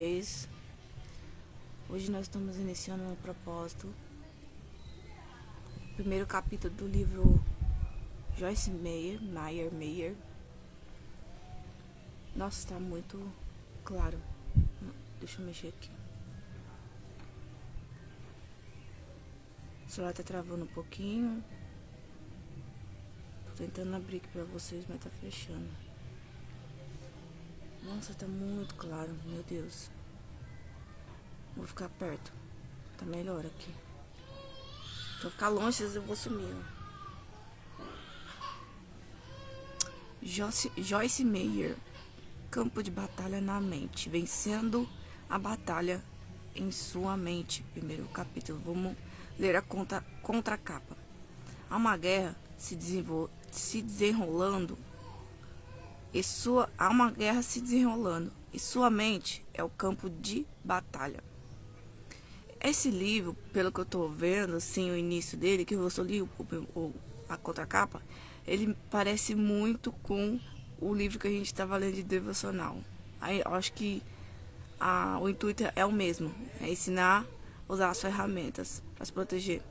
Hoje nós estamos iniciando um propósito. Primeiro capítulo do livro Joyce Meyer. Nossa, está muito claro. Deixa eu mexer aqui. O celular tá travando um pouquinho. Tô tentando abrir aqui pra vocês, mas tá fechando. Nossa, tá muito claro, meu Deus. Vou ficar perto. Tá melhor aqui. Se eu ficar longe, eu vou sumir. Joyce Meyer. Campo de batalha na mente. Vencendo a batalha em sua mente. Primeiro capítulo. Vamos ler a contracapa. Há uma guerra se desenrolando. E sua mente é o campo de batalha. Esse livro, pelo que eu tô vendo, assim, o início dele, que eu só li a contracapa, ele parece muito com o livro que a gente estava lendo de devocional. Aí eu acho que o intuito é o mesmo, é ensinar a usar as ferramentas para se proteger.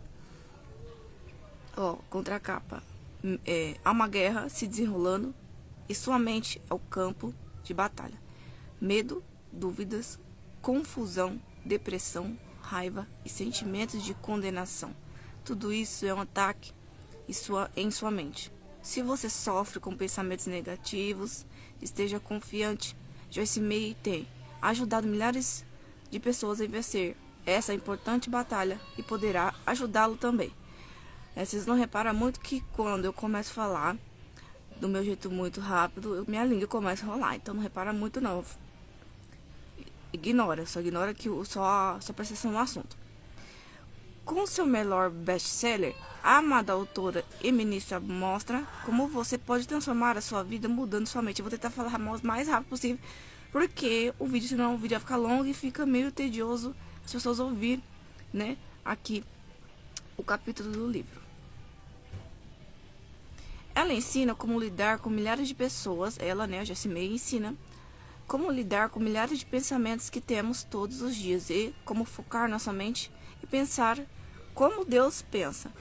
Contracapa. Há uma guerra se desenrolando e sua mente é o campo de batalha. Medo, dúvidas, confusão, depressão, raiva e sentimentos de condenação. Tudo isso é um ataque em sua mente. Se você sofre com pensamentos negativos, esteja confiante. Joyce Meyer tem ajudado milhares de pessoas a vencer essa importante batalha e poderá ajudá-lo também. Vocês não reparam muito que quando eu começo a falar do meu jeito muito rápido, minha língua começa a rolar. Então não repara muito não. Só ignora que só presta atenção no assunto. Com seu melhor best-seller, a amada autora e ministra mostra como você pode transformar a sua vida mudando sua mente. Eu vou tentar falar o mais rápido possível, porque senão o vídeo vai ficar longo e fica meio tedioso as pessoas ouvirem, né, aqui o capítulo do livro. Ela ensina como lidar com milhares de pessoas, a Joyce Meyer ensina como lidar com milhares de pensamentos que temos todos os dias e como focar nossa mente e pensar como Deus pensa.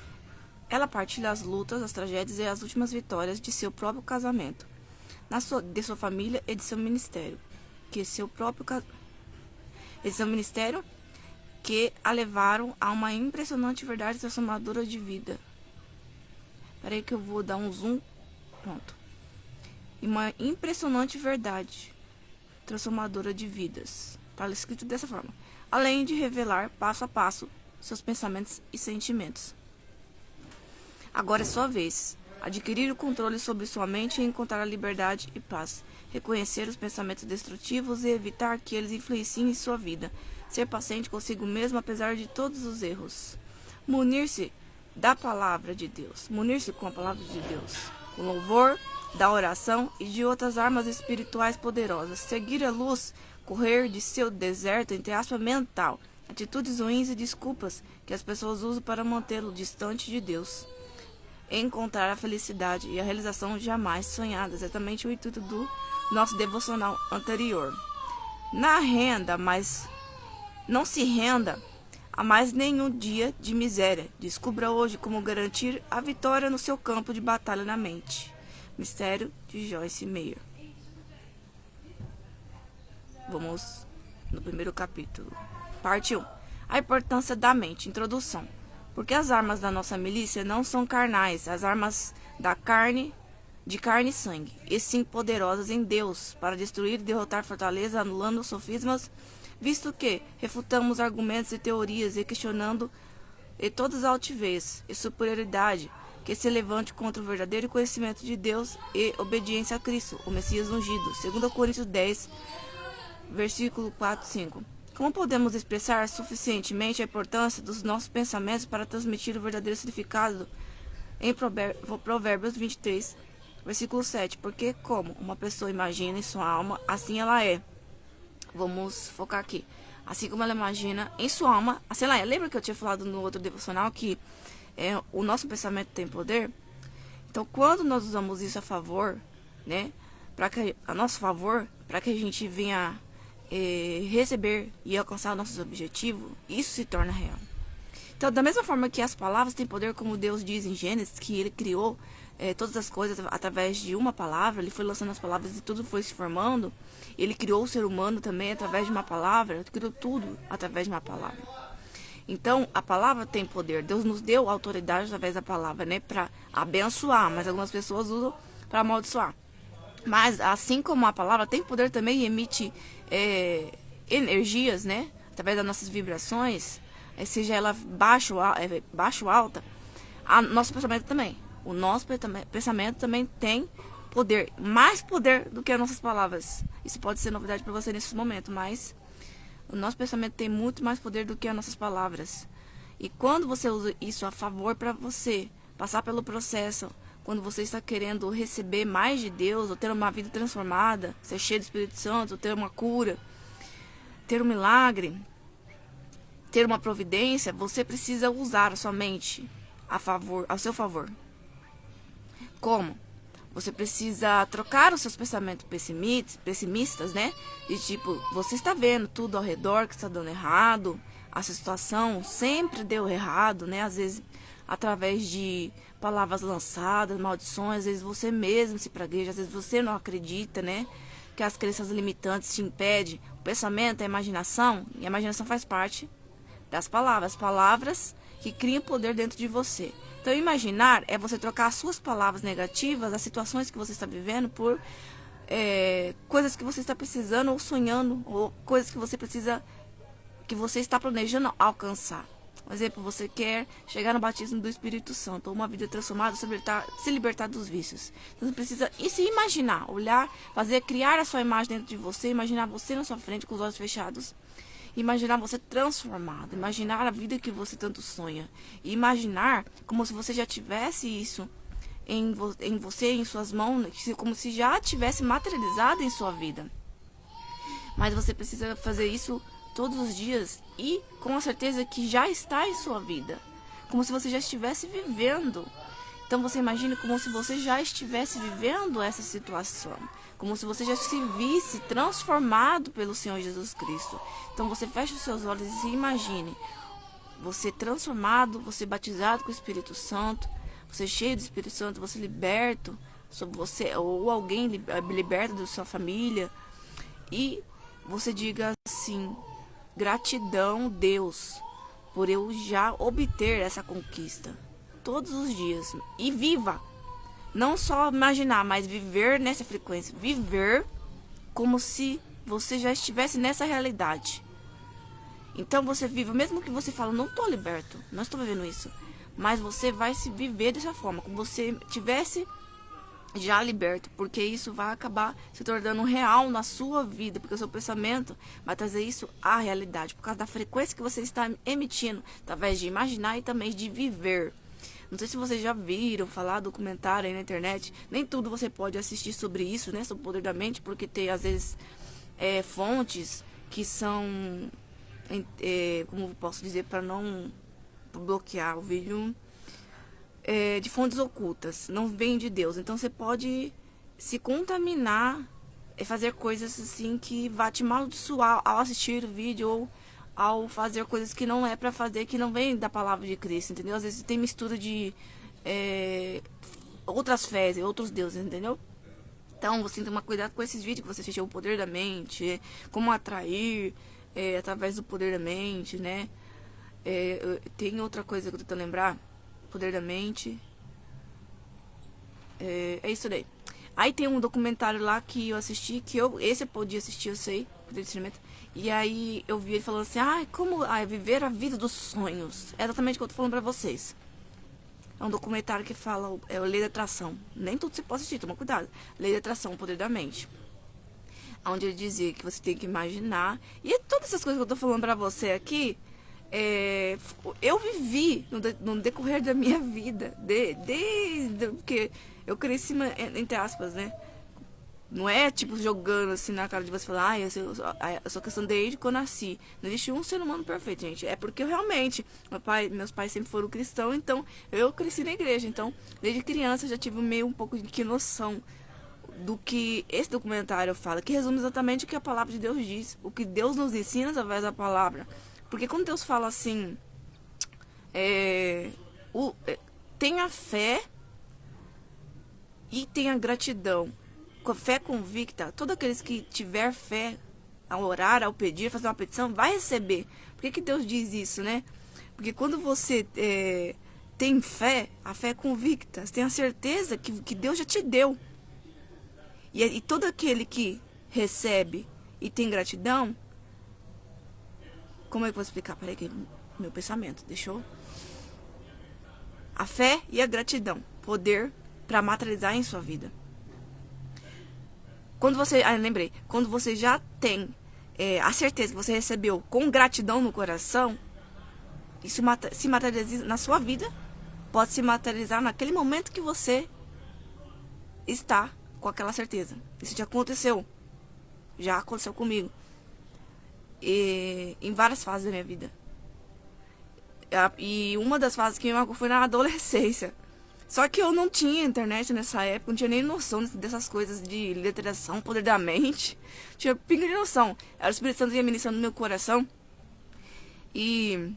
Ela partilha as lutas, as tragédias e as últimas vitórias de seu próprio casamento, de sua família e de seu ministério, que a levaram a uma impressionante verdade transformadora de vida. Peraí que eu vou dar um zoom. Pronto. Uma impressionante verdade transformadora de vidas. Está escrito dessa forma. Além de revelar passo a passo seus pensamentos e sentimentos. Agora é sua vez. Adquirir o controle sobre sua mente e encontrar a liberdade e paz. Reconhecer os pensamentos destrutivos e evitar que eles influenciem sua vida. Ser paciente consigo mesmo apesar de todos os erros. Munir-se da palavra de Deus. Munir-se com a palavra de Deus. Com louvor, da oração e de outras armas espirituais poderosas. Seguir a luz, correr de seu deserto, entre aspas, mental. Atitudes ruins e desculpas que as pessoas usam para mantê-lo distante de Deus. Encontrar a felicidade e a realização jamais sonhada. Exatamente o intuito do nosso devocional anterior. Não se renda a mais nenhum dia de miséria. Descubra hoje como garantir a vitória no seu campo de batalha na mente. Mistério de Joyce Meyer. Vamos no primeiro capítulo. Parte 1. A importância da mente. Introdução. Porque as armas da nossa milícia não são carnais, as armas de carne e sangue, e sim poderosas em Deus, para destruir e derrotar fortalezas, anulando sofismas, visto que refutamos argumentos e teorias e questionando todas as altivez e superioridade que se levante contra o verdadeiro conhecimento de Deus e obediência a Cristo, o Messias ungido. 2 Coríntios 10, versículo 4 e 5. Como podemos expressar suficientemente a importância dos nossos pensamentos para transmitir o verdadeiro significado em Provérbios 23, versículo 7? Porque como uma pessoa imagina em sua alma, assim ela é. Vamos focar aqui. Assim como ela imagina em sua alma, assim ela é. Lembra que eu tinha falado no outro devocional que o nosso pensamento tem poder? Então, quando nós usamos isso a favor, né, a nosso favor, para que a gente venha receber e alcançar nossos objetivos, isso se torna real. Então, da mesma forma que as palavras têm poder, como Deus diz em Gênesis, que ele criou todas as coisas através de uma palavra, ele foi lançando as palavras e tudo foi se formando. Ele criou o ser humano também através de uma palavra, criou tudo através de uma palavra. Então, a palavra tem poder. Deus nos deu autoridade através da palavra, né, para abençoar, mas algumas pessoas usam para amaldiçoar. Mas, assim como a palavra tem poder também e emite energias, né, através das nossas vibrações, seja ela baixo ou alta, nosso pensamento também. O nosso pensamento também tem poder, mais poder do que as nossas palavras. Isso pode ser novidade para você nesse momento, mas o nosso pensamento tem muito mais poder do que as nossas palavras. E quando você usa isso a favor para você passar pelo processo, quando você está querendo receber mais de Deus, ou ter uma vida transformada, ser cheio do Espírito Santo, ou ter uma cura, ter um milagre, ter uma providência, você precisa usar a sua mente ao seu favor. Como? Você precisa trocar os seus pensamentos pessimistas, né? De tipo, você está vendo tudo ao redor que está dando errado, a situação sempre deu errado, né? Às vezes, através de palavras lançadas, maldições, às vezes você mesmo se pragueja, às vezes você não acredita, né? Que as crenças limitantes te impedem. O pensamento, a imaginação, e a imaginação faz parte das palavras que criam poder dentro de você. Então, imaginar é você trocar as suas palavras negativas, as situações que você está vivendo, por coisas que você está precisando ou sonhando, ou coisas que você está planejando alcançar. Por exemplo, você quer chegar no batismo do Espírito Santo, ou uma vida transformada, se libertar dos vícios. Então, você precisa se imaginar, olhar, criar a sua imagem dentro de você, imaginar você na sua frente com os olhos fechados. Imaginar você transformado, imaginar a vida que você tanto sonha. E imaginar como se você já tivesse isso em você, em suas mãos, como se já tivesse materializado em sua vida. Mas você precisa fazer isso todos os dias e com a certeza que já está em sua vida. Como se você já estivesse vivendo. Então você imagina como se você já estivesse vivendo essa situação. Como se você já se visse transformado pelo Senhor Jesus Cristo. Então você fecha os seus olhos e se imagine. Você transformado, você batizado com o Espírito Santo. Você cheio do Espírito Santo, você liberto sobre você. Ou alguém liberta da sua família. E você diga assim: gratidão, Deus, por eu já obter essa conquista. Todos os dias. E viva. Não só imaginar, mas viver nessa frequência. Viver como se você já estivesse nessa realidade. Então você vive, mesmo que você fale, não estou liberto, não estou vivendo isso. Mas você vai se viver dessa forma, como se tivesse já liberto. Porque isso vai acabar se tornando real na sua vida. Porque o seu pensamento vai trazer isso à realidade. Por causa da frequência que você está emitindo. Através de imaginar e também de viver. Não sei se vocês já viram falar documentário aí na internet. Nem tudo você pode assistir sobre isso, né? Sobre o poder da mente, porque tem às vezes fontes que são, como posso dizer, para não bloquear o vídeo, de fontes ocultas. Não vem de Deus. Então você pode se contaminar e fazer coisas assim que vá te amaldiçoar ao assistir o vídeo ou ao fazer coisas que não é pra fazer, que não vem da palavra de Cristo, entendeu? Às vezes tem mistura de outras fés e outros deuses, entendeu? Então você tem que tomar cuidado com esses vídeos que você assistiu, o poder da mente, como atrair através do poder da mente, né? Tem outra coisa que eu tô tentando lembrar, poder da mente, é isso daí. Aí tem um documentário lá que eu assisti, esse eu podia assistir, eu sei, poder de discernimento. E aí eu vi ele falando assim, como viver a vida dos sonhos. É exatamente o que eu tô falando pra vocês. É um documentário que fala, a Lei da Atração. Nem tudo você pode assistir, toma cuidado. Lei da Atração, o poder da mente. Onde ele dizia que você tem que imaginar. E todas essas coisas que eu tô falando pra você aqui, eu vivi no decorrer da minha vida. Desde porque eu cresci, entre aspas, né? Não é tipo jogando assim na cara de você falar, eu sou cristã desde que eu nasci. Não existe um ser humano perfeito, gente. É porque eu realmente, meus pais sempre foram cristãos, então eu cresci na igreja. Então, desde criança eu já tive um pouco de noção do que esse documentário fala, que resume exatamente o que a palavra de Deus diz, o que Deus nos ensina através da palavra. Porque quando Deus fala assim, tenha fé e tenha gratidão, com fé convicta, todos aqueles que tiver fé ao orar, ao pedir, fazer uma petição, vai receber. Por que Deus diz isso, né? Porque quando você tem fé, a fé é convicta, você tem a certeza que Deus já te deu. E todo aquele que recebe e tem gratidão, como é que eu vou explicar? Peraí que meu pensamento, deixou? A fé e a gratidão, poder para materializar em sua vida. Quando você, lembrei, quando você já tem a certeza que você recebeu com gratidão no coração, isso se materializa na sua vida, pode se materializar naquele momento que você está com aquela certeza. Isso já aconteceu comigo, em várias fases da minha vida. E uma das fases que me marcou foi na adolescência. Só que eu não tinha internet nessa época, não tinha nem noção dessas coisas de literação, poder da mente. Tinha pinga de noção. Era o Espírito Santo que ia ministrando no meu coração. E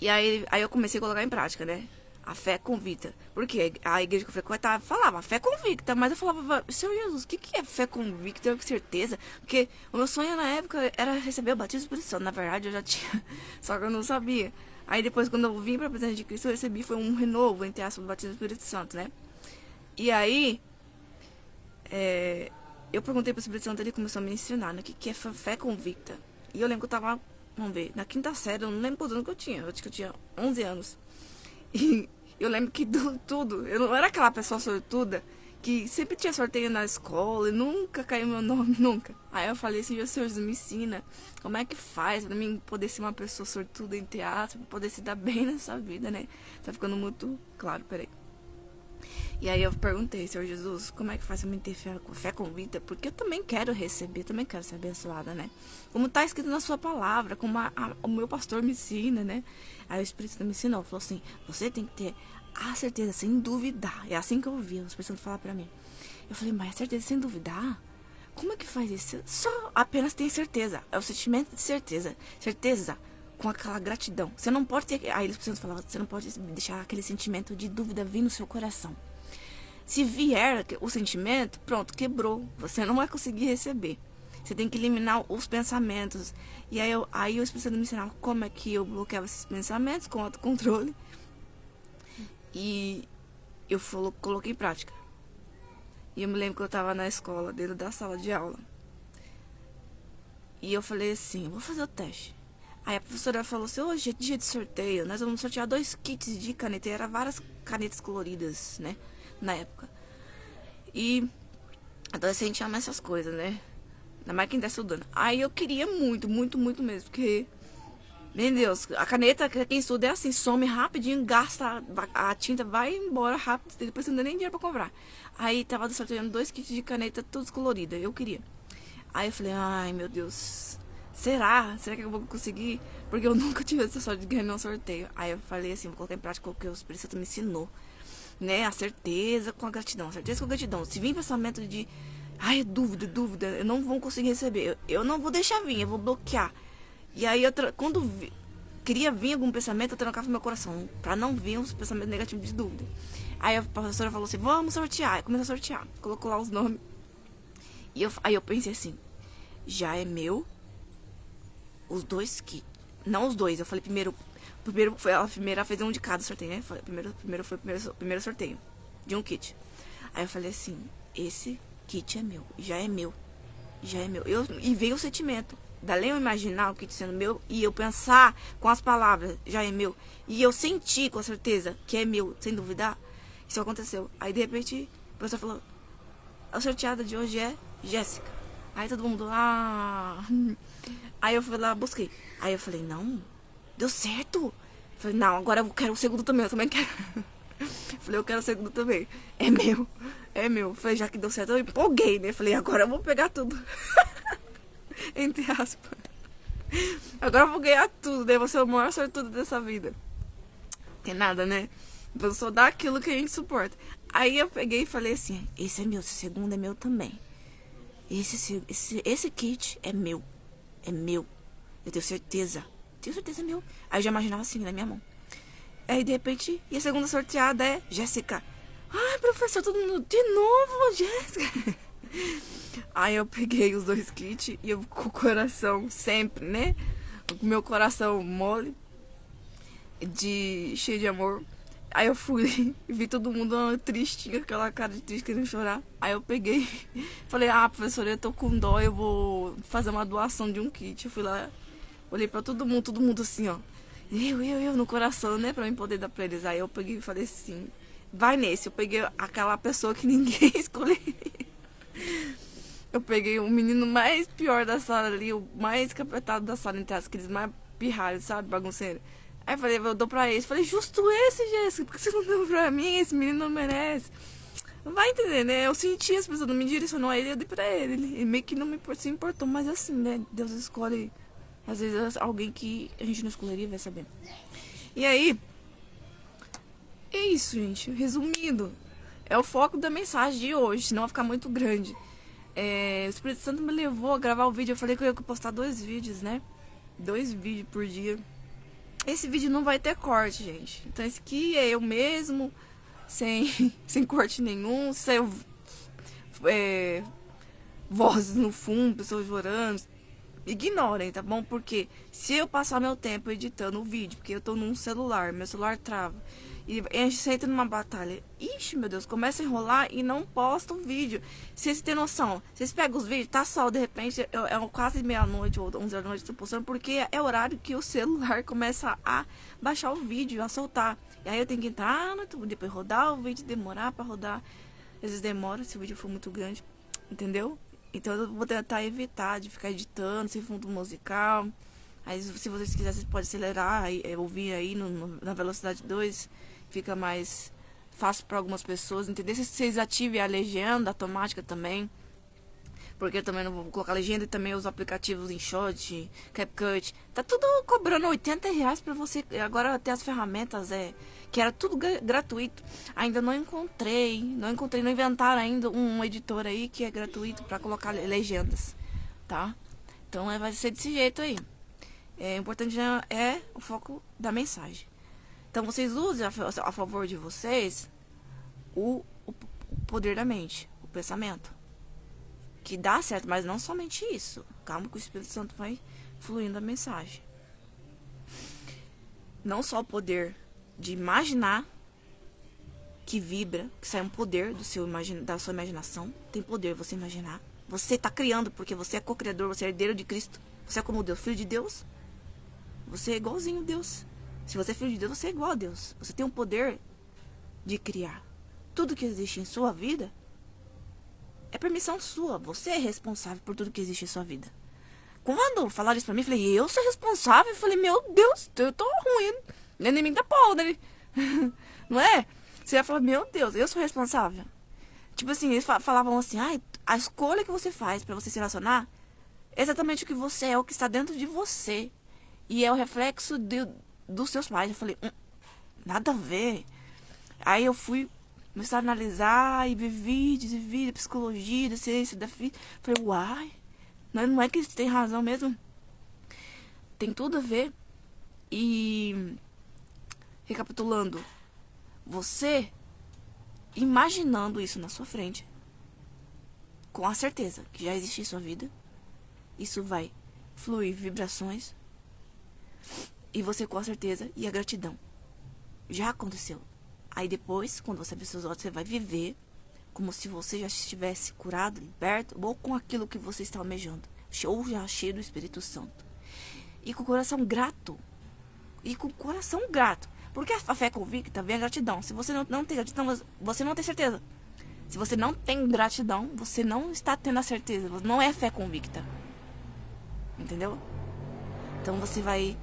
aí eu comecei a colocar em prática, né? A fé convicta. Porque a igreja que eu frequentava falava fé convicta, mas eu falava, Senhor Jesus, o que é fé convicta? Eu com certeza. Porque o meu sonho na época era receber o batismo do Espírito Santo. Na verdade, eu já tinha, só que eu não sabia. Aí depois, quando eu vim para a presença de Cristo, eu recebi, foi um renovo, entre aspas, do batismo do Espírito Santo, né? E aí, eu perguntei para o Espírito Santo, ele começou a me ensinar, né, o que é fé convicta. E eu lembro que eu tava, vamos ver, na quinta série, eu não lembro quanto ano que eu tinha, eu acho que eu tinha 11 anos. E eu lembro que tudo, eu não era aquela pessoa sortuda, que sempre tinha sorteio na escola e nunca caiu meu nome, nunca. Aí eu falei assim, Senhor, me ensina como é que faz pra mim poder ser uma pessoa sortuda, entre aspas, pra poder se dar bem nessa vida, né? Tá ficando muito claro, peraí. E aí eu perguntei, Senhor Jesus, como é que faz pra mim ter fé convicta? Porque eu também quero receber, também quero ser abençoada, né? Como tá escrito na sua palavra, como o meu pastor me ensina, né? Aí o Espírito Santo me ensinou, falou assim, você tem que ter a certeza, sem duvidar. É assim que eu ouvi o Espírito Santo falar pra mim. Eu falei, mas certeza sem duvidar? Como é que faz isso? Só apenas tem certeza. É o sentimento de certeza. Certeza com aquela gratidão. Você não pode ter... Aí o Espírito Santo falava, você não pode deixar aquele sentimento de dúvida vir no seu coração. Se vier o sentimento, pronto, quebrou. Você não vai conseguir receber. Você tem que eliminar os pensamentos. E aí o Espírito Santo me ensinava como é que eu bloqueava esses pensamentos com autocontrole. E eu coloquei em prática. E eu me lembro que eu estava na escola, dentro da sala de aula. E eu falei assim, vou fazer o teste. Aí a professora falou assim, hoje é dia de sorteio, nós vamos sortear 2 kits de caneta. E eram várias canetas coloridas, né, na época. E adolescente ama essas coisas, né? Ainda mais quem tá estudando. Aí eu queria muito, muito, muito mesmo, porque... Meu Deus, a caneta, quem estuda é assim, some rapidinho, gasta, a tinta vai embora rápido, depois você não dá nem dinheiro pra comprar. Aí tava sorteando 2 kits de caneta, todos coloridas, eu queria. Aí eu falei, ai meu Deus, será que eu vou conseguir? Porque eu nunca tive essa sorte de ganhar um sorteio. Aí eu falei assim, vou colocar em prática o que o Espírito Santo me ensinou, né? A certeza com a gratidão, a certeza com a gratidão. Se vir pensamento de, ai, dúvida, eu não vou conseguir receber, eu não vou deixar vir, eu vou bloquear. E aí, quando queria vir algum pensamento, eu trancava meu coração, pra não vir uns pensamentos negativos de dúvida. Aí a professora falou assim, vamos sortear. Aí começou a sortear, colocou lá os nomes. E aí eu pensei assim, já é meu os 2 kits. Não os 2, eu falei primeiro foi a primeira fez um de cada sorteio, né? Primeiro foi o primeiro sorteio de um kit. Aí eu falei assim, esse kit é meu, já é meu. E veio o sentimento. Dali eu imaginar o kit sendo meu e eu pensar com as palavras, já é meu. E eu senti com certeza que é meu, sem duvidar. Isso aconteceu. Aí de repente, a pessoa falou, a sorteada de hoje é Jéssica. Aí todo mundo, Aí eu fui lá, busquei. Aí eu falei, não, deu certo. Eu falei, não, agora eu quero o segundo também, eu também quero. Falei, eu quero o segundo também. É meu. Falei, já que deu certo, eu empolguei, né? Falei, agora eu vou pegar tudo. Entre aspas. Agora eu vou ganhar tudo, né? Vou ser o maior sortudo dessa vida. Tem nada, né? Vou só dar aquilo que a gente suporta. Aí eu peguei e falei assim, esse é meu, esse segundo é meu também. Esse kit é meu. É meu. Eu tenho certeza. Tenho certeza é meu. Aí eu já imaginava assim, na minha mão. Aí de repente, e a segunda sorteada é Jéssica. Ai, professor, todo mundo, de novo, Jéssica. Aí eu peguei os 2 kits e eu com o coração sempre, né? Com o meu coração mole, cheio de amor. Aí eu fui e vi todo mundo triste, aquela cara de triste, querendo chorar. Aí eu peguei, falei, professora, eu tô com dó, eu vou fazer uma doação de um kit. Eu fui lá, olhei pra todo mundo assim, ó. Eu no coração, né, pra mim poder dar pra eles. Aí eu peguei e falei assim, vai nesse. Eu peguei aquela pessoa que ninguém escolheu. Eu peguei o menino mais pior da sala ali, o mais capetado da sala, entre aqueles mais pirralhos, sabe, bagunceiros. Aí eu falei, eu dou pra esse. Falei, justo esse, Jéssica, por que você não deu pra mim? Esse menino não merece. Vai entender, né? Eu senti as pessoas não me direcionou a ele, eu dei pra ele. Ele meio que não se importou, mas assim, né? Deus escolhe, às vezes, alguém que a gente não escolheria, vai saber. E aí, é isso, gente. Resumindo, é o foco da mensagem de hoje, senão vai ficar muito grande. O Espírito Santo me levou a gravar o vídeo. Eu falei que eu ia postar 2 vídeos, né? 2 vídeos por dia. Esse vídeo não vai ter corte, gente. Então esse aqui é eu mesmo, sem corte nenhum, sem vozes no fundo, pessoas chorando. Ignorem, tá bom? Porque se eu passar meu tempo editando o vídeo, porque eu tô num celular, meu celular trava, e a gente entra numa batalha, ixi, meu Deus, começa a enrolar e não posta o vídeo. Vocês têm noção, vocês pegam os vídeos, tá sol, de repente, é quase meia-noite ou 11 horas da noite, tô postando, porque é o horário que o celular começa a baixar o vídeo, a soltar. E aí eu tenho que entrar no YouTube, depois rodar o vídeo, demorar pra rodar. Às vezes demora, se o vídeo for muito grande, entendeu? Então eu vou tentar evitar de ficar editando sem fundo musical. Aí se vocês quiserem, vocês podem acelerar, ouvir aí na velocidade 2. Fica mais fácil para algumas pessoas, entender? Se vocês ativem a legenda automática também. Porque eu também não vou colocar legenda, e também os aplicativos InShot, CapCut. Tá tudo cobrando R$80 pra você. Agora tem as ferramentas, que era tudo gratuito. Ainda não encontrei, não inventaram ainda um editor aí que é gratuito pra colocar legendas, tá? Então vai ser desse jeito aí. O importante é o foco da mensagem. Então vocês usem a favor de vocês o poder da mente, o pensamento. Que dá certo, mas não somente isso. Calma que o Espírito Santo vai fluindo a mensagem. Não só o poder de imaginar, que vibra, que sai um poder da sua imaginação. Tem poder você imaginar. Você está criando porque você é co-criador, você é herdeiro de Cristo. Você é como Deus, filho de Deus. Você é igualzinho a Deus. Se você é filho de Deus, você é igual a Deus. Você tem o poder de criar. Tudo que existe em sua vida é permissão sua. Você é responsável por tudo que existe em sua vida. Quando falaram isso pra mim, eu falei, eu sou responsável? Eu falei, meu Deus, eu tô ruim. O inimigo tá podre. Não é? Você ia falar, meu Deus, eu sou responsável. Tipo assim, eles falavam assim, a escolha que você faz pra você se relacionar é exatamente o que você é, o que está dentro de você. E é o reflexo dos seus pais. Eu falei, nada a ver. Aí eu fui começar a analisar e ver vídeos, psicologia, da ciência, da física. Falei, uai, não é que eles têm razão mesmo? Tem tudo a ver. E, recapitulando, você imaginando isso na sua frente, com a certeza que já existe em sua vida, isso vai fluir vibrações, e você com a certeza e a gratidão. Já aconteceu. Aí depois, quando você abrir seus olhos, você vai viver como se você já estivesse curado, liberto, ou com aquilo que você está almejando, ou já cheio do Espírito Santo. E com o coração grato. Porque a fé convicta vem a gratidão. Se você não tem gratidão, você não tem certeza. Se você não tem gratidão, você não está tendo a certeza. Não é fé convicta. Entendeu? Então você vai...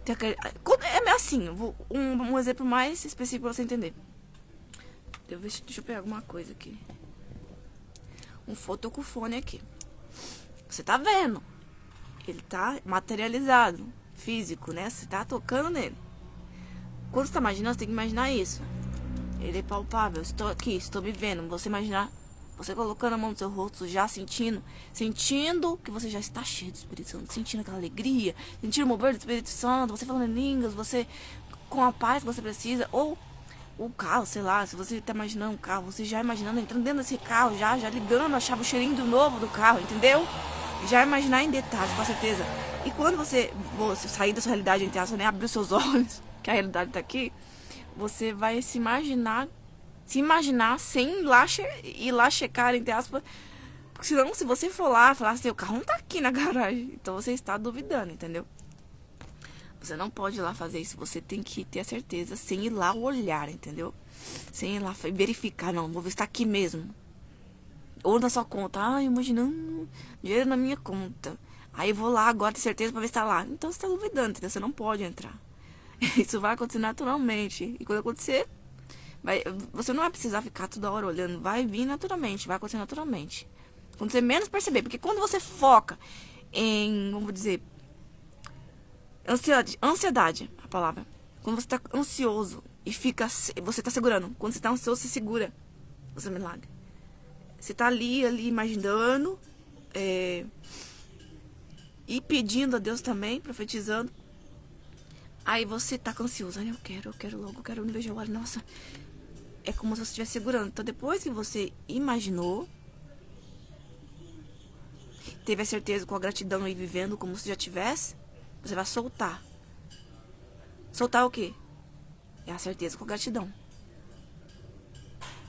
É assim, um exemplo mais específico pra você entender. Deixa eu pegar alguma coisa aqui. Um fotocufone aqui. Você tá vendo? Ele tá materializado, físico, né? Você tá tocando nele. Quando você tá imaginando, você tem que imaginar isso. Ele é palpável. Estou aqui, estou me vendo. Você imaginar, você colocando a mão no seu rosto, já sentindo que você já está cheio do Espírito Santo, sentindo aquela alegria, sentindo o mover do Espírito Santo, você falando em línguas, você com a paz que você precisa, ou o carro, sei lá, se você está imaginando um carro, você já imaginando, entrando dentro desse carro, já ligando a chave, o cheirinho do novo do carro, entendeu? Já imaginar em detalhes, com certeza. E quando você sair da sua realidade, entre aspas, né, abrir os seus olhos, que a realidade está aqui, você vai se imaginar sem ir lá checar, entre aspas. Porque senão, se você for lá e falar assim, o carro não tá aqui na garagem, então você está duvidando, entendeu? Você não pode ir lá fazer isso, você tem que ter a certeza sem ir lá olhar, entendeu? Sem ir lá verificar, não, vou ver se tá aqui mesmo. Ou na sua conta, imaginando dinheiro na minha conta. Aí eu vou lá agora ter certeza pra ver se tá lá. Então você tá duvidando, entendeu? Você não pode entrar. Isso vai acontecer naturalmente. E quando acontecer, você não vai precisar ficar toda hora olhando. Vai vir naturalmente, vai acontecer naturalmente. Quando você menos perceber. Porque quando você foca em, vamos dizer, ansiedade, a palavra. Quando você tá ansioso e você tá segurando. Quando você tá ansioso, você segura. Você é um milagre. Você tá ali imaginando. E pedindo a Deus também, profetizando. Aí você tá ansioso. Eu quero logo, eu não vejo a hora. Nossa, é como se você estivesse segurando. Então depois que você imaginou, teve a certeza com a gratidão e vivendo como se já tivesse, você vai soltar. Soltar o quê? É a certeza com a gratidão.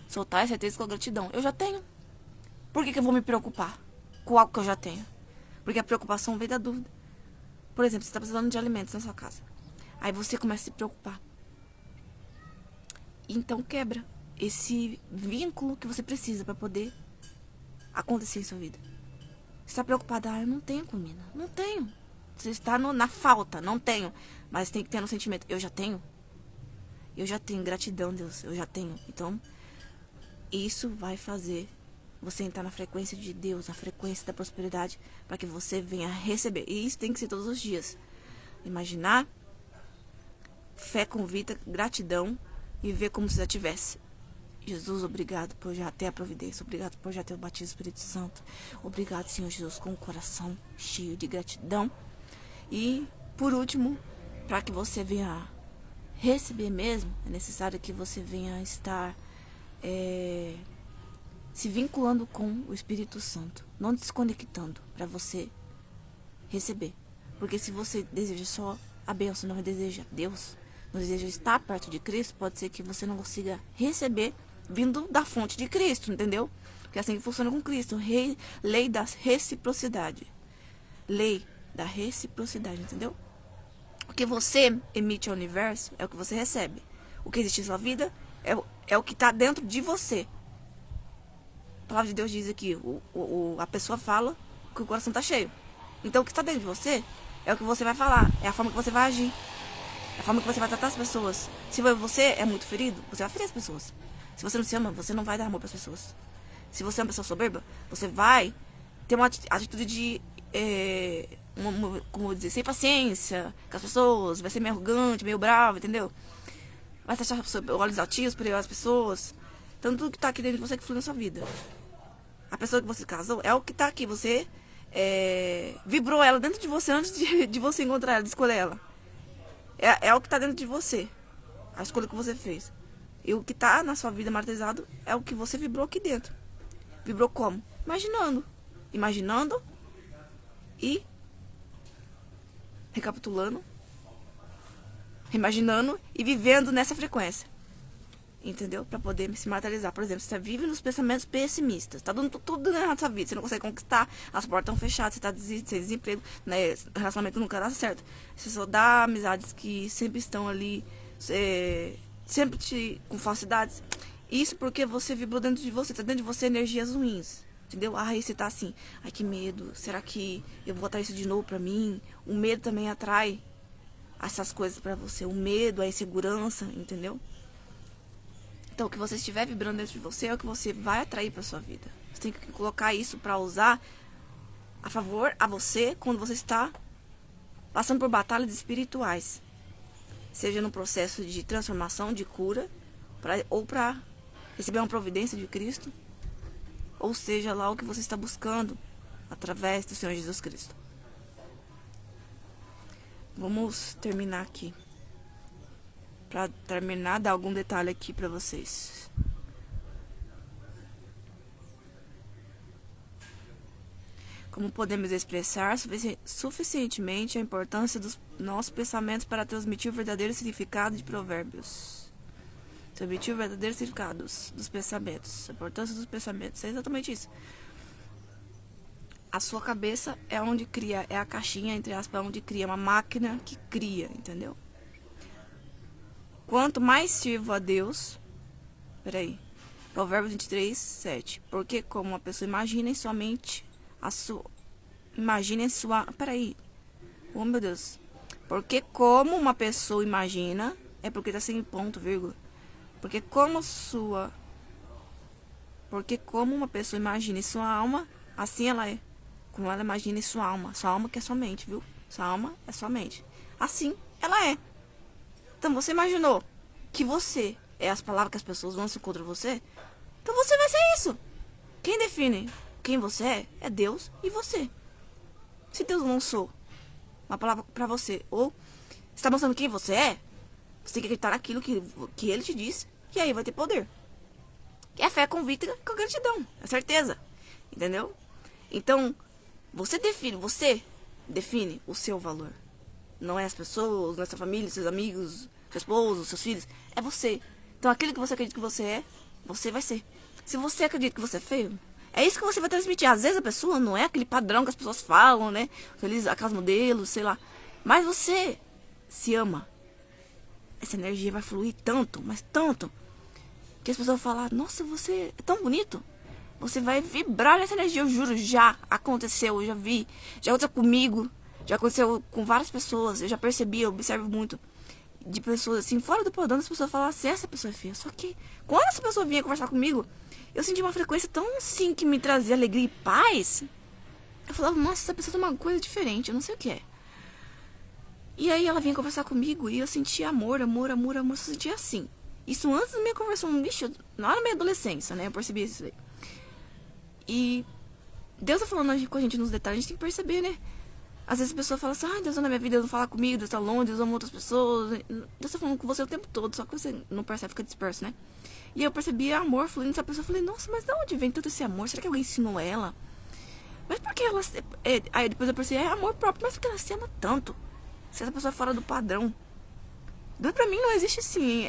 Soltar é a certeza com a gratidão. Eu já tenho. Por que eu vou me preocupar com algo que eu já tenho? Porque a preocupação vem da dúvida. Por exemplo, você está precisando de alimentos na sua casa. Aí você começa a se preocupar. Então quebra esse vínculo que você precisa para poder acontecer em sua vida. Você está preocupada? Eu não tenho comida. Não tenho. Você está na falta. Não tenho. Mas tem que ter no sentimento. Eu já tenho. Gratidão, Deus. Eu já tenho. Então, isso vai fazer você entrar na frequência de Deus, na frequência da prosperidade, para que você venha receber. E isso tem que ser todos os dias. Imaginar, fé convicta, gratidão e ver como se já tivesse. Jesus, obrigado por já ter a providência. Obrigado por já ter o batismo do Espírito Santo. Obrigado, Senhor Jesus, com o coração cheio de gratidão. E, por último, para que você venha receber mesmo, é necessário que você venha estar se vinculando com o Espírito Santo, não desconectando para você receber. Porque se você deseja só a bênção, não deseja Deus, não deseja estar perto de Cristo, pode ser que você não consiga receber vindo da fonte de Cristo, entendeu? Porque é assim que funciona com Cristo. Lei da reciprocidade. Lei da reciprocidade, entendeu? O que você emite ao universo é o que você recebe. O que existe em sua vida é o que está dentro de você. A palavra de Deus diz aqui, a pessoa fala que o coração está cheio. Então o que está dentro de você é o que você vai falar, é a forma que você vai agir, é a forma que você vai tratar as pessoas. Se você é muito ferido, você vai ferir as pessoas. Se você não se ama, você não vai dar amor para as pessoas. Se você é uma pessoa soberba, você vai ter uma atitude de, como dizer, sem paciência com as pessoas, vai ser meio arrogante, meio bravo, entendeu? Vai achar olhos altivos por as pessoas. Então tudo que tá aqui dentro de você que flui na sua vida. A pessoa que você casou é o que tá aqui. Você vibrou ela dentro de você antes de você encontrar ela, de escolher ela. É o que tá dentro de você. A escolha que você fez. E o que tá na sua vida materializado é o que você vibrou aqui dentro. Vibrou como? Imaginando. Imaginando e recapitulando. Imaginando e vivendo nessa frequência. Entendeu? Pra poder se materializar. Por exemplo, você vive nos pensamentos pessimistas. Tá dando tudo errado na sua vida. Você não consegue conquistar. As portas estão fechadas. Você tá sem desemprego. Né? O relacionamento nunca dá certo. Você só dá amizades que sempre estão ali. Sempre com falsidades. Isso porque você vibrou dentro de você. Tá dentro de você energias ruins. Entendeu? Aí você tá assim. Ai, que medo. Será que eu vou botar isso de novo pra mim? O medo também atrai essas coisas pra você. O medo, a insegurança. Entendeu? Então, o que você estiver vibrando dentro de você é o que você vai atrair para sua vida. Você tem que colocar isso para usar a favor a você quando você está passando por batalhas espirituais. Seja no processo de transformação, de cura, ou para receber uma providência de Cristo, ou seja lá o que você está buscando através do Senhor Jesus Cristo. Vamos terminar aqui. Para terminar, dar algum detalhe aqui para vocês. Como podemos expressar suficientemente a importância dos nossos pensamentos para transmitir o verdadeiro significado de Provérbios? Transmitir o verdadeiro significado dos pensamentos. A importância dos pensamentos. É exatamente isso. A sua cabeça é onde cria, é a caixinha, entre aspas, onde cria, uma máquina que cria, entendeu? Quanto mais sirvo a Deus... Provérbios 23, 7. Porque como uma pessoa imagina em sua mente... Oh, meu Deus. Porque como uma pessoa imagina... É porque tá sem ponto, vírgula. Porque como uma pessoa imagina em sua alma... Assim ela é. Como ela imagina em sua alma. Sua alma que é sua mente, viu? Sua alma é sua mente. Assim ela é. Então você imaginou que você é as palavras que as pessoas lançam contra você? Então você vai ser isso. Quem define quem você é Deus e você. Se Deus lançou uma palavra pra você, ou está mostrando quem você é, você tem que acreditar naquilo que ele te disse, e aí vai ter poder. E a fé é convicta com gratidão, é certeza. Entendeu? Então, você define o seu valor. Não é as pessoas, não é sua família, seus amigos, seu esposo, seus filhos. É você. Então, aquilo que você acredita que você é, você vai ser. Se você acredita que você é feio, é isso que você vai transmitir. Às vezes a pessoa não é aquele padrão que as pessoas falam, né? Aquelas modelos, sei lá. Mas você se ama. Essa energia vai fluir tanto, mas tanto, que as pessoas vão falar, nossa, você é tão bonito. Você vai vibrar nessa energia, eu juro, já aconteceu, eu já vi. Já aconteceu comigo, já aconteceu com várias pessoas. Eu já percebi, eu observo muito de pessoas assim, fora do padrão, as pessoas falam assim, essa pessoa é feia. Só que quando essa pessoa vinha conversar comigo, eu senti uma frequência tão assim que me trazia alegria e paz. Eu falava, nossa, essa pessoa tem uma coisa diferente, eu não sei o que é. E aí ela vinha conversar comigo e eu sentia amor, eu sentia assim. Isso antes da minha conversão, bicho, lá na minha adolescência, né? Eu percebi isso aí. E Deus tá falando com a gente nos detalhes, a gente tem que perceber, né? Às vezes a pessoa fala assim, Deus tá na minha vida, Deus não fala comigo, Deus tá longe, Deus ama outras pessoas. Deus tá falando com você o tempo todo, só que você não percebe, fica disperso, né? E eu percebi amor fluindo nessa pessoa, eu falei, nossa, mas de onde vem todo esse amor? Será que alguém ensinou ela? Mas por que ela... Aí depois eu percebi, é amor próprio, mas por que ela se ama tanto? Se essa pessoa é fora do padrão. Deus pra mim não existe assim,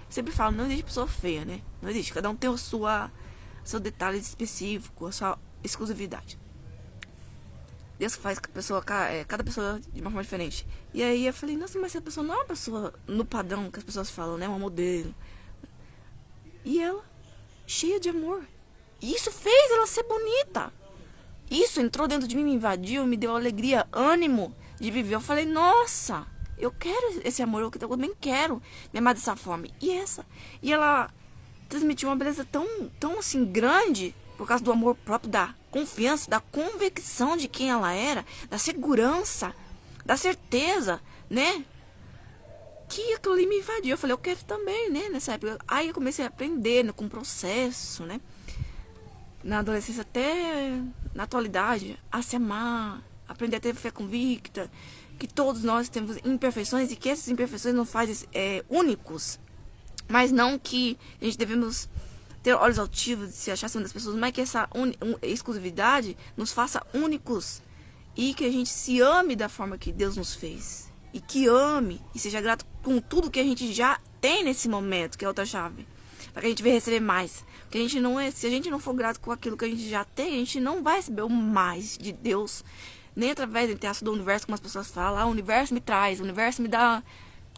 sempre falo, não existe pessoa feia, né? Não existe, cada um tem o seu detalhe específico, a sua exclusividade. Deus faz cada pessoa de uma forma diferente. E aí eu falei, nossa, mas essa pessoa não é uma pessoa no padrão que as pessoas falam, né? Uma modelo. E ela, cheia de amor. E isso fez ela ser bonita. Isso entrou dentro de mim, me invadiu, me deu alegria, ânimo de viver. Eu falei, nossa, eu quero esse amor, eu também quero me amar dessa forma. E ela transmitiu uma beleza tão assim grande, por causa do amor próprio, da confiança, da convicção de quem ela era, da segurança, da certeza, né? Que aquilo ali me invadiu. Eu falei, eu quero também, né? Nessa época. Aí eu comecei a aprender, né, com o processo, né? Na adolescência até na atualidade, a se amar, aprender a ter fé convicta, que todos nós temos imperfeições e que essas imperfeições não fazem únicos, mas não que a gente devemos ter olhos altivos de se achar acima das pessoas, mas que essa exclusividade nos faça únicos e que a gente se ame da forma que Deus nos fez e que ame e seja grato com tudo que a gente já tem nesse momento, que é outra chave, para que a gente venha receber mais. Porque a gente não é, se a gente não for grato com aquilo que a gente já tem, a gente não vai receber o mais de Deus, nem através do universo, como as pessoas falam, o universo me traz, o universo me dá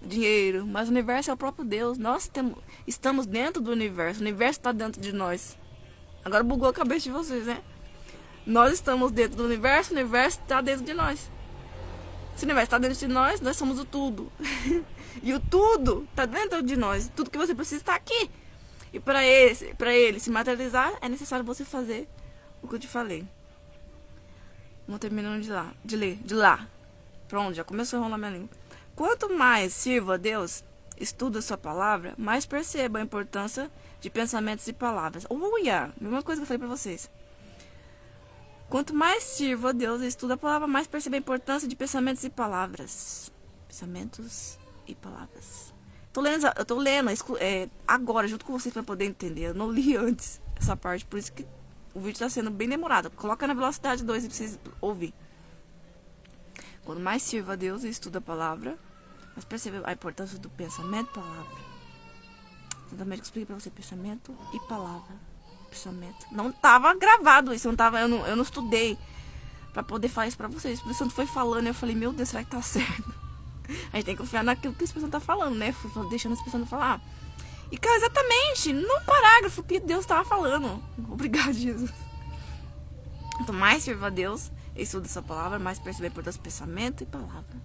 dinheiro, mas o universo é o próprio Deus. Nós estamos dentro do universo, o universo está dentro de nós. Agora bugou a cabeça de vocês, né? Nós estamos dentro do universo, o universo está dentro de nós. Se o universo está dentro de nós, nós somos o tudo. E o tudo está dentro de nós. Tudo que você precisa está aqui. E para ele se materializar, é necessário você fazer o que eu te falei. Não terminando de ler. Pronto, já começou a enrolar minha língua. Quanto mais sirvo a Deus, estuda sua palavra, mais perceba a importância de pensamentos e palavras. Mesma coisa que eu falei pra vocês. Quanto mais sirvo a Deus e estudo a palavra, mais percebo a importância de pensamentos e palavras. Pensamentos e palavras. Eu tô lendo agora, junto com vocês, pra poder entender. Eu não li antes essa parte, por isso que o vídeo tá sendo bem demorado. Coloca na velocidade 2 pra vocês ouvir. Quanto mais sirvo a Deus e estudo a palavra, mais percebo a importância do pensamento e palavra. Exatamente o que eu expliquei pra você. Pensamento e palavra. Pensamento. Não tava gravado isso, eu não estudei pra poder falar isso pra vocês. Por isso eu foi falando, eu falei, meu Deus, será que tá certo? A gente tem que confiar naquilo que as pessoas tá falando, né? Fui deixando as pessoas falar. E caiu exatamente no parágrafo que Deus tava falando. Obrigado, Jesus. Quanto mais sirvo a Deus, estudo essa palavra, mais perceber por Deus pensamento e palavra.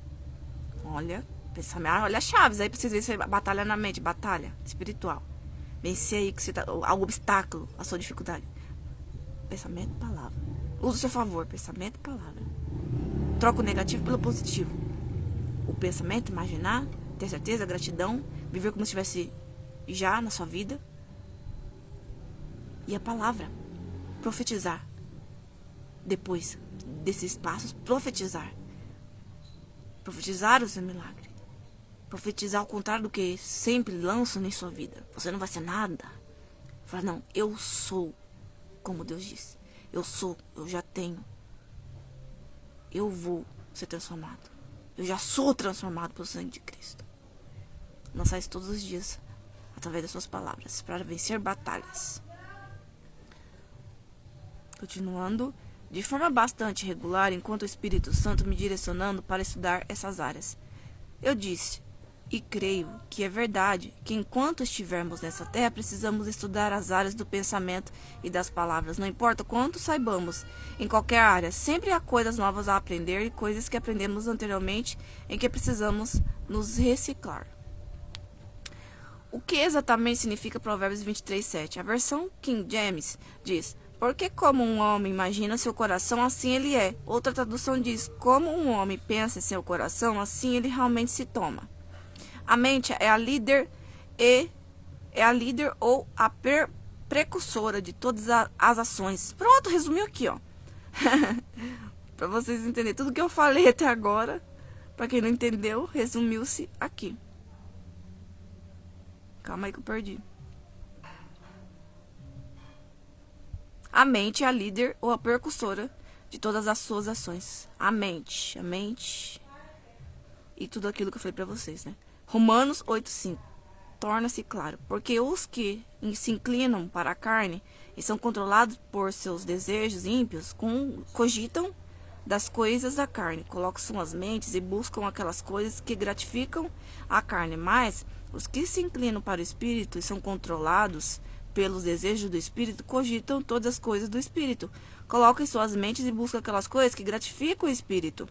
Olha, pensamento, olha as chaves aí pra vocês verem se batalha na mente, batalha espiritual. Vencer aí que você tá, algum obstáculo, a sua dificuldade. Pensamento e palavra. Usa o seu favor, pensamento e palavra. Troca o negativo pelo positivo. O pensamento, imaginar, ter certeza, gratidão, viver como se estivesse já na sua vida. E a palavra, profetizar. Depois desses passos, profetizar. Profetizar o seu milagre. Profetizar ao contrário do que sempre lançam em sua vida. Você não vai ser nada. Fala, não, eu sou, como Deus disse. Eu sou, eu já tenho. Eu vou ser transformado. Eu já sou transformado pelo sangue de Cristo. Lançar isso todos os dias, através das suas palavras, para vencer batalhas. Continuando, de forma bastante regular, enquanto o Espírito Santo me direcionando para estudar essas áreas. Eu disse, e creio que é verdade, que enquanto estivermos nessa terra, precisamos estudar as áreas do pensamento e das palavras. Não importa quanto saibamos, em qualquer área, sempre há coisas novas a aprender e coisas que aprendemos anteriormente em que precisamos nos reciclar. O que exatamente significa Provérbios 23:7? A versão King James diz, porque como um homem imagina seu coração, assim ele é. Outra tradução diz, como um homem pensa em seu coração, assim ele realmente se toma. A mente é a líder ou a precursora de todas as ações. Pronto, resumiu aqui, ó. Para vocês entenderem tudo que eu falei até agora. Para quem não entendeu, resumiu-se aqui. Calma aí que eu perdi. A mente é a líder ou a precursora de todas as suas ações. A mente e tudo aquilo que eu falei para vocês, né? Romanos 8:5. Torna-se claro, porque os que se inclinam para a carne e são controlados por seus desejos ímpios, cogitam das coisas da carne, colocam suas mentes e buscam aquelas coisas que gratificam a carne. Mas os que se inclinam para o Espírito e são controlados pelos desejos do Espírito, cogitam todas as coisas do Espírito, colocam em suas mentes e buscam aquelas coisas que gratificam o Espírito.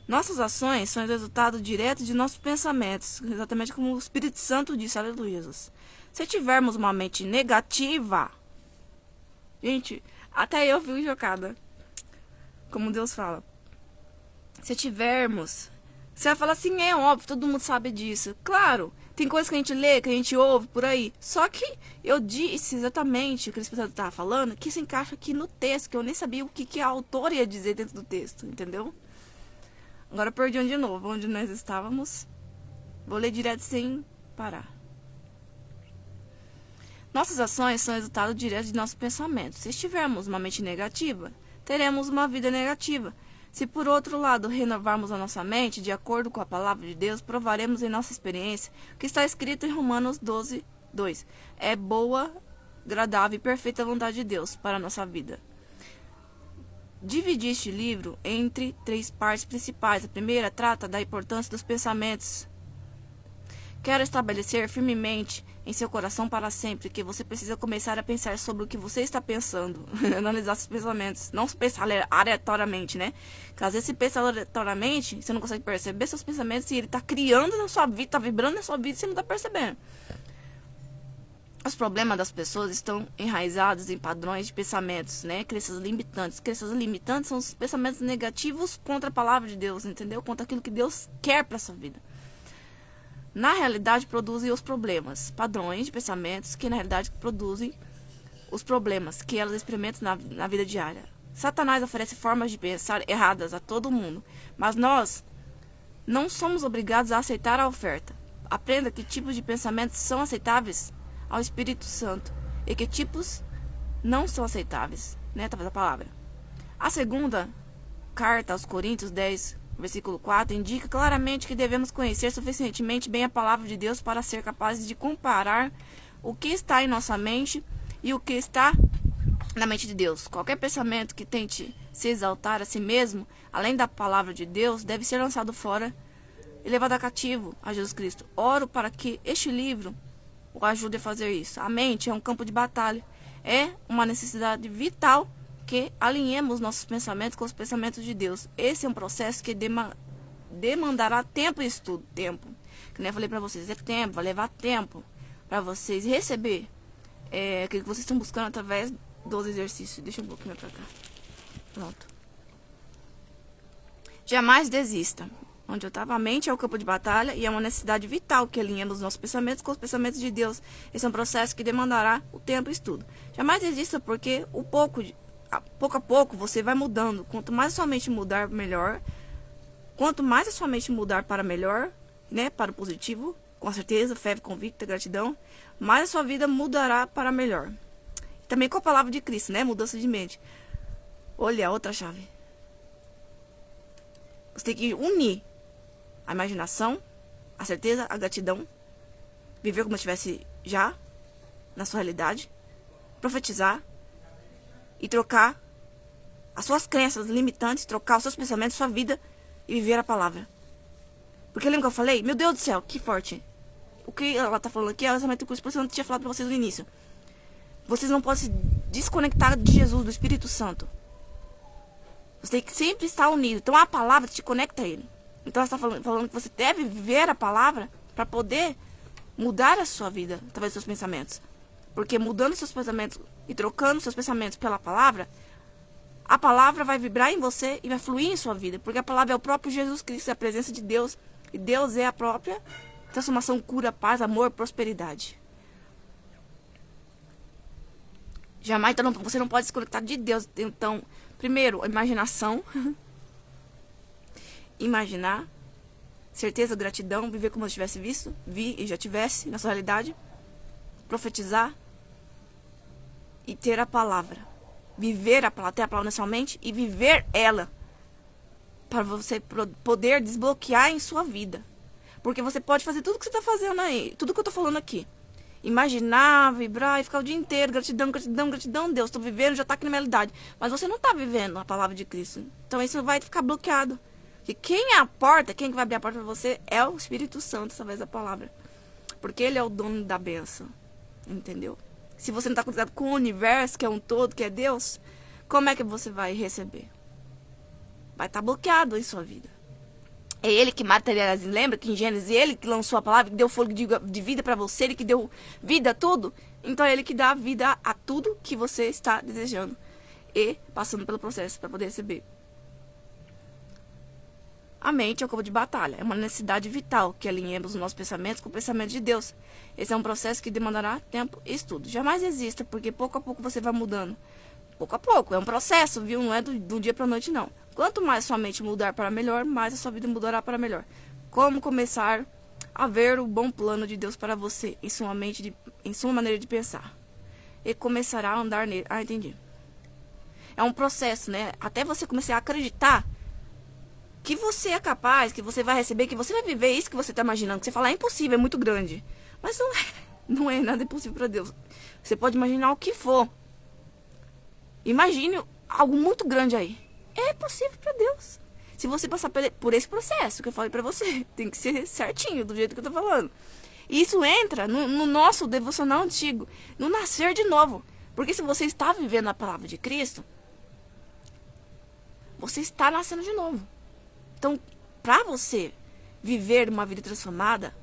Nossas ações são o resultado direto de nossos pensamentos, exatamente como o Espírito Santo disse, aleluia, Jesus. Se tivermos uma mente negativa, gente, até eu fico chocada, como Deus fala. Se tivermos, você vai falar assim, é óbvio, todo mundo sabe disso. Claro, tem coisas que a gente lê, que a gente ouve por aí. Só que eu disse exatamente o que o Espírito Santo estava falando, que se encaixa aqui no texto, que eu nem sabia o que a autora ia dizer dentro do texto, entendeu? Agora eu perdi de novo, onde nós estávamos. Vou ler direto sem parar. Nossas ações são resultado direto de nossos pensamentos. Se tivermos uma mente negativa, teremos uma vida negativa. Se por outro lado renovarmos a nossa mente de acordo com a palavra de Deus, provaremos em nossa experiência o que está escrito em Romanos 12:2. É boa, agradável e perfeita a vontade de Deus para a nossa vida. Dividi este livro entre 3 partes principais. A primeira trata da importância dos pensamentos. Quero estabelecer firmemente em seu coração para sempre que você precisa começar a pensar sobre o que você está pensando. Analisar seus pensamentos. Não pensar aleatoriamente, né? Porque às vezes se pensa aleatoriamente, você não consegue perceber seus pensamentos e ele está criando na sua vida, está vibrando na sua vida e você não está percebendo. Os problemas das pessoas estão enraizados em padrões de pensamentos, né? Crenças limitantes. Crenças limitantes são os pensamentos negativos contra a palavra de Deus, entendeu? Contra aquilo que Deus quer para sua vida. na realidade produzem os problemas, padrões de pensamentos que na realidade produzem os problemas que elas experimentam na vida diária. Satanás oferece formas de pensar erradas a todo mundo, mas nós não somos obrigados a aceitar a oferta. Aprenda que tipos de pensamentos são aceitáveis ao Espírito Santo e que tipos não são aceitáveis, né? Talvez a palavra. A segunda carta aos Coríntios 10, versículo 4, indica claramente que devemos conhecer suficientemente bem a palavra de Deus para ser capazes de comparar o que está em nossa mente e o que está na mente de Deus. Qualquer pensamento que tente se exaltar a si mesmo, além da palavra de Deus, deve ser lançado fora e levado a cativo a Jesus Cristo. Oro para que este livro o ajude a fazer isso. A mente é um campo de batalha. É uma necessidade vital que alinhemos nossos pensamentos com os pensamentos de Deus. Esse é um processo que demandará tempo e estudo. Tempo. Que nem eu falei para vocês, é tempo, vai levar tempo para vocês receber aquilo que vocês estão buscando através dos exercícios. Deixa um pouquinho pra cá. Pronto. Jamais desista. Onde eu estava, a mente é o campo de batalha e é uma necessidade vital que alinhemos os nossos pensamentos com os pensamentos de Deus. Esse é um processo que demandará o tempo e estudo. Jamais desista, porque pouco a pouco você vai mudando. Quanto mais a sua mente mudar, melhor. Quanto mais a sua mente mudar para melhor, né, para o positivo, com certeza, fé convicta, gratidão, mais a sua vida mudará para melhor. Também com a palavra de Cristo, né, mudança de mente. Olha, outra chave. Você tem que unir a imaginação, a certeza, a gratidão, viver como se estivesse já na sua realidade, profetizar e trocar as suas crenças limitantes, trocar os seus pensamentos, sua vida e viver a palavra. Porque lembra que eu falei? Meu Deus do céu, que forte. O que ela está falando aqui é exatamente o que o Espírito Santo tinha falado para vocês no início. Vocês não podem se desconectar de Jesus, do Espírito Santo. Você tem que sempre estar unido. Então a palavra te conecta a ele. Então ela está falando que você deve viver a palavra para poder mudar a sua vida através dos seus pensamentos. Porque mudando seus pensamentos e trocando seus pensamentos pela palavra, a palavra vai vibrar em você e vai fluir em sua vida. Porque a palavra é o próprio Jesus Cristo, é a presença de Deus. E Deus é a própria transformação, cura, paz, amor, prosperidade. Jamais, então, você não pode se conectar de Deus. Então, primeiro, a imaginação. Imaginar. Certeza, gratidão, viver como eu tivesse visto, vi e já tivesse na sua realidade. Profetizar. E ter a palavra. Viver a palavra, ter a palavra na sua mente e viver ela. Para você poder desbloquear em sua vida. Porque você pode fazer tudo que você está fazendo aí. Tudo que eu estou falando aqui. Imaginar, vibrar e ficar o dia inteiro. Gratidão, gratidão, gratidão. Deus, estou vivendo, já está aqui na minha realidade. Mas você não está vivendo a palavra de Cristo. Então isso vai ficar bloqueado. E quem é a porta, quem vai abrir a porta para você é o Espírito Santo, através da palavra. Porque ele é o dono da bênção. Entendeu? Se você não está conectado com o universo, que é um todo, que é Deus, como é que você vai receber? Vai estar bloqueado em sua vida. É ele que materializa. Lembra que em Gênesis ele que lançou a palavra, que deu fôlego de vida para você, ele que deu vida a tudo. Então é ele que dá vida a tudo que você está desejando e passando pelo processo para poder receber. A mente é o campo de batalha. É uma necessidade vital que alinhemos os nossos pensamentos com o pensamento de Deus. Esse é um processo que demandará tempo e estudo. Jamais exista, porque pouco a pouco você vai mudando. Pouco a pouco. É um processo, viu? Não é do dia para a noite, não. Quanto mais sua mente mudar para melhor, mais a sua vida mudará para melhor. Como começar a ver o bom plano de Deus para você em sua mente, em sua maneira de pensar. E começará a andar nele. Ah, entendi. É um processo, né? Até você começar a acreditar que você é capaz, que você vai receber, que você vai viver isso que você está imaginando. Que você fala, é impossível, é muito grande. Mas não é nada impossível para Deus. Você pode imaginar o que for. Imagine algo muito grande aí. É possível para Deus. Se você passar por esse processo que eu falei para você, tem que ser certinho, do jeito que eu tô falando. E isso entra no nosso devocional antigo, no nascer de novo. Porque se você está vivendo a palavra de Cristo, você está nascendo de novo. Então, para você viver uma vida transformada,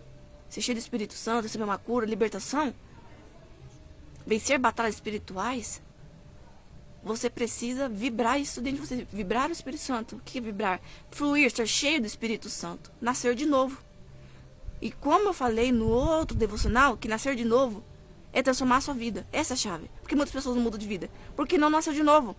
ser cheio do Espírito Santo, receber uma cura, libertação, vencer batalhas espirituais, você precisa vibrar isso dentro de você. Vibrar o Espírito Santo. O que é vibrar? Fluir, ser cheio do Espírito Santo. Nascer de novo. E como eu falei no outro devocional, que nascer de novo é transformar a sua vida. Essa é a chave. Porque muitas pessoas não mudam de vida. Porque não nasceu de novo.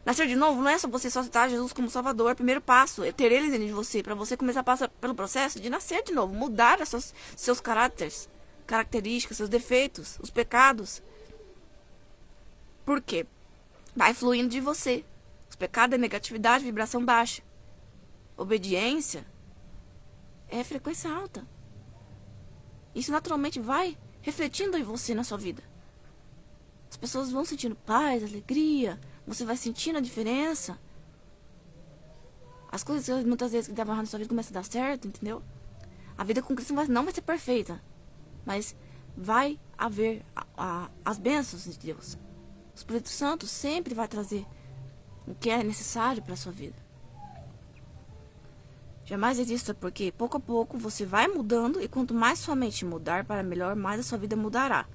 Nascer de novo não é só você só aceitar Jesus como Salvador. O primeiro passo é ter Ele dentro de você. Para você começar a passar pelo processo de nascer de novo. Mudar seus caracteres, características, seus defeitos, os pecados. Por quê? Vai fluindo de você. Os pecados é negatividade, vibração baixa. Obediência é frequência alta. Isso naturalmente vai refletindo em você, na sua vida. As pessoas vão sentindo paz, alegria. Você vai sentindo a diferença. As coisas muitas vezes que davam errado na sua vida começam a dar certo, entendeu? A vida com Cristo não vai ser perfeita. Mas vai haver as bênçãos de Deus. O Espírito Santo sempre vai trazer o que é necessário para a sua vida. Jamais exista, porque pouco a pouco você vai mudando e quanto mais sua mente mudar para melhor, mais a sua vida mudará.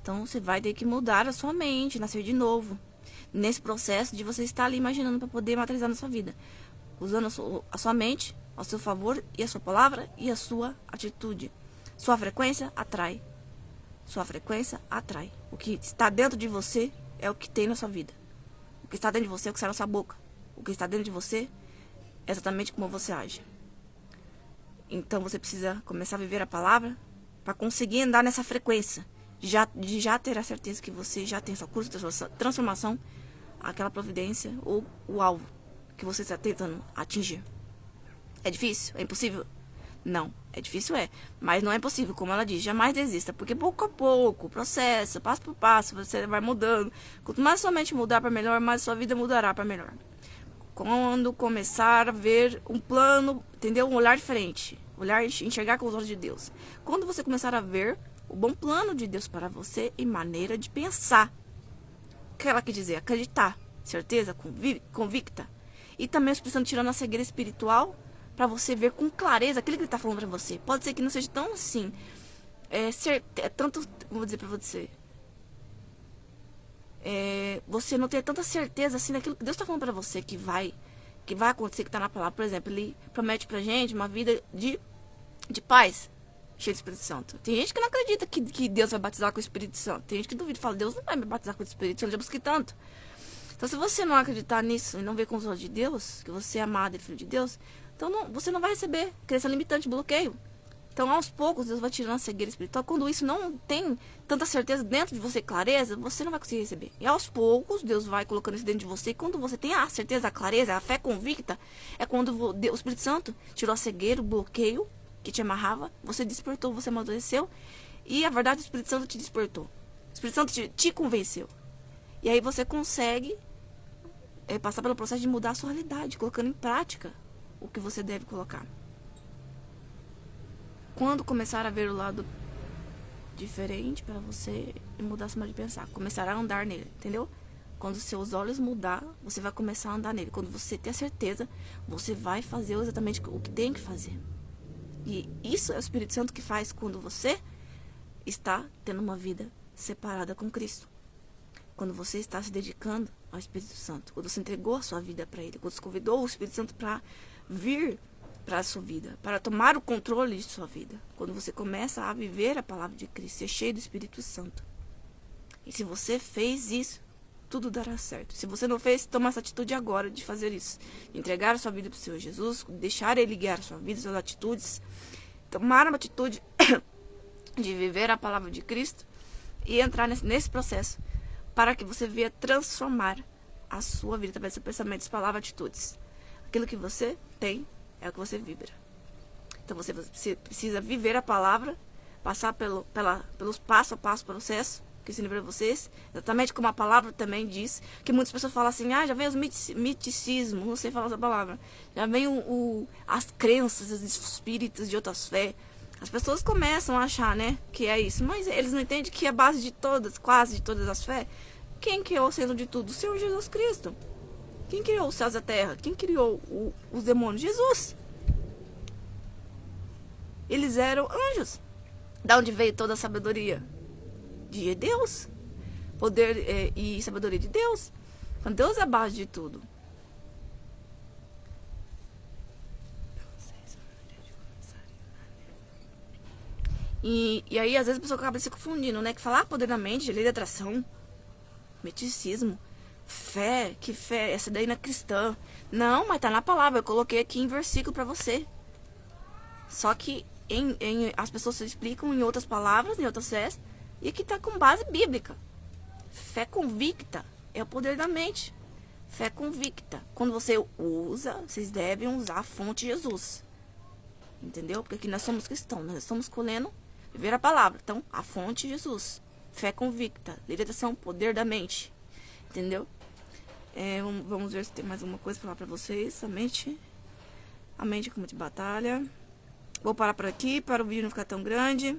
Então você vai ter que mudar a sua mente, nascer de novo. Nesse processo de você estar ali imaginando para poder materializar na sua vida. Usando a sua mente ao seu favor e a sua palavra e a sua atitude. Sua frequência atrai. Sua frequência atrai. O que está dentro de você é o que tem na sua vida. O que está dentro de você é o que sai na sua boca. O que está dentro de você é exatamente como você age. Então você precisa começar a viver a palavra para conseguir andar nessa frequência. De já ter a certeza que você já tem sua curso de transformação, aquela providência ou o alvo que você está tentando atingir. É difícil? É impossível? Não. É difícil, mas não é impossível, como ela diz. Jamais desista, porque pouco a pouco, processo, passo por passo, você vai mudando. Quanto mais sua mente mudar para melhor, mais sua vida mudará para melhor. Quando começar a ver um plano, entendeu? Um olhar diferente. Enxergar com os olhos de Deus. Quando você começar a ver o bom plano de Deus para você e maneira de pensar. O que ela quer dizer? Acreditar, certeza, convicta. E também o Espírito Santo tirando a cegueira espiritual para você ver com clareza aquilo que ele está falando para você. Pode ser que não seja tão assim. Tanto, vou dizer para você. Você não ter tanta certeza assim daquilo que Deus está falando para você que vai acontecer, que está na palavra. Por exemplo, ele promete pra gente uma vida de paz, cheio do Espírito Santo. Tem gente que não acredita que Deus vai batizar com o Espírito Santo. Tem gente que duvida e fala, Deus não vai me batizar com o Espírito Santo, eu já busquei tanto. Então, se você não acreditar nisso e não ver com os olhos de Deus, que você é amado e filho de Deus, então você não vai receber crença limitante, bloqueio. Então, aos poucos, Deus vai tirando a cegueira espiritual. Quando isso não tem tanta certeza dentro de você, clareza, você não vai conseguir receber. E aos poucos, Deus vai colocando isso dentro de você. E quando você tem a certeza, a clareza, a fé convicta, é quando o Espírito Santo tirou a cegueira, o bloqueio que te amarrava, você despertou, você amadureceu. E a verdade, o Espírito Santo te despertou. O Espírito Santo te convenceu. E aí você consegue passar pelo processo de mudar a sua realidade, colocando em prática o que você deve colocar. Quando começar a ver o lado diferente para você e mudar a sua maneira de pensar, começar a andar nele, entendeu? Quando seus olhos mudar, você vai começar a andar nele. Quando você ter certeza, você vai fazer exatamente o que tem que fazer. E isso é o Espírito Santo que faz quando você está tendo uma vida separada com Cristo. Quando você está se dedicando ao Espírito Santo, quando você entregou a sua vida para Ele, quando você convidou o Espírito Santo para vir para a sua vida, para tomar o controle de sua vida. Quando você começa a viver a palavra de Cristo, ser cheio do Espírito Santo. E se você fez isso, tudo dará certo. Se você não fez, toma essa atitude agora de fazer isso. Entregar a sua vida para o Senhor Jesus, deixar Ele guiar a sua vida, suas atitudes. Tomar uma atitude de viver a palavra de Cristo e entrar nesse processo para que você venha transformar a sua vida através dos seus pensamentos, palavras, atitudes. Aquilo que você tem é o que você vibra. Então você precisa viver a palavra, passar pelos passo a passo processo que eu ensinei para vocês, exatamente como a palavra também diz, que muitas pessoas falam assim, já vem os miticismos, não sei falar essa palavra, já vem as crenças, os espíritos de outras fé. As pessoas começam a achar, que é isso, mas eles não entendem que a base de quase de todas as fé, quem criou o centro de tudo? O Senhor Jesus Cristo. Quem criou os céus e a terra? Quem criou os demônios? Jesus. Eles eram anjos. Da onde veio toda a sabedoria? De Deus. Poder e sabedoria de Deus. Então Deus é a base de tudo. E aí, às vezes, a pessoa acaba se confundindo, né? Que falar poder da mente, lei da atração, misticismo, fé, que fé, essa daí não é cristã. Não, mas tá na palavra, eu coloquei aqui em versículo pra você. Só que as pessoas se explicam em outras palavras, em outras fés, e aqui tá com base bíblica. Fé convicta é o poder da mente. Fé convicta. Quando você usa, vocês devem usar a fonte Jesus. Entendeu? Porque aqui nós somos cristãos, nós estamos escolhendo viver a palavra. Então, a fonte Jesus. Fé convicta. Libertação, poder da mente. Entendeu? Vamos ver se tem mais alguma coisa pra falar pra vocês. A mente é como de batalha. Vou parar por aqui para o vídeo não ficar tão grande.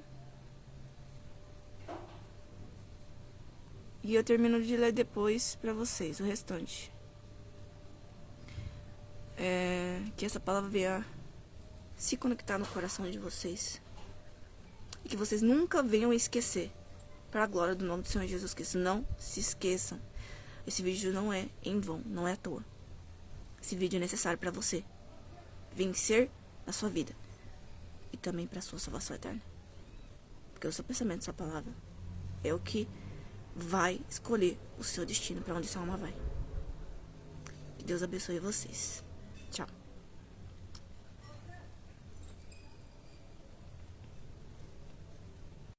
E eu termino de ler depois pra vocês o restante. Que essa palavra venha se conectar no coração de vocês. E que vocês nunca venham esquecer. Para a glória do nome do Senhor Jesus Cristo. Não se esqueçam. Esse vídeo não é em vão, não é à toa. Esse vídeo é necessário para você vencer na sua vida. E também para a sua salvação eterna. Porque o seu pensamento, sua palavra, é o que vai escolher o seu destino, para onde sua alma vai. Que Deus abençoe vocês. Tchau.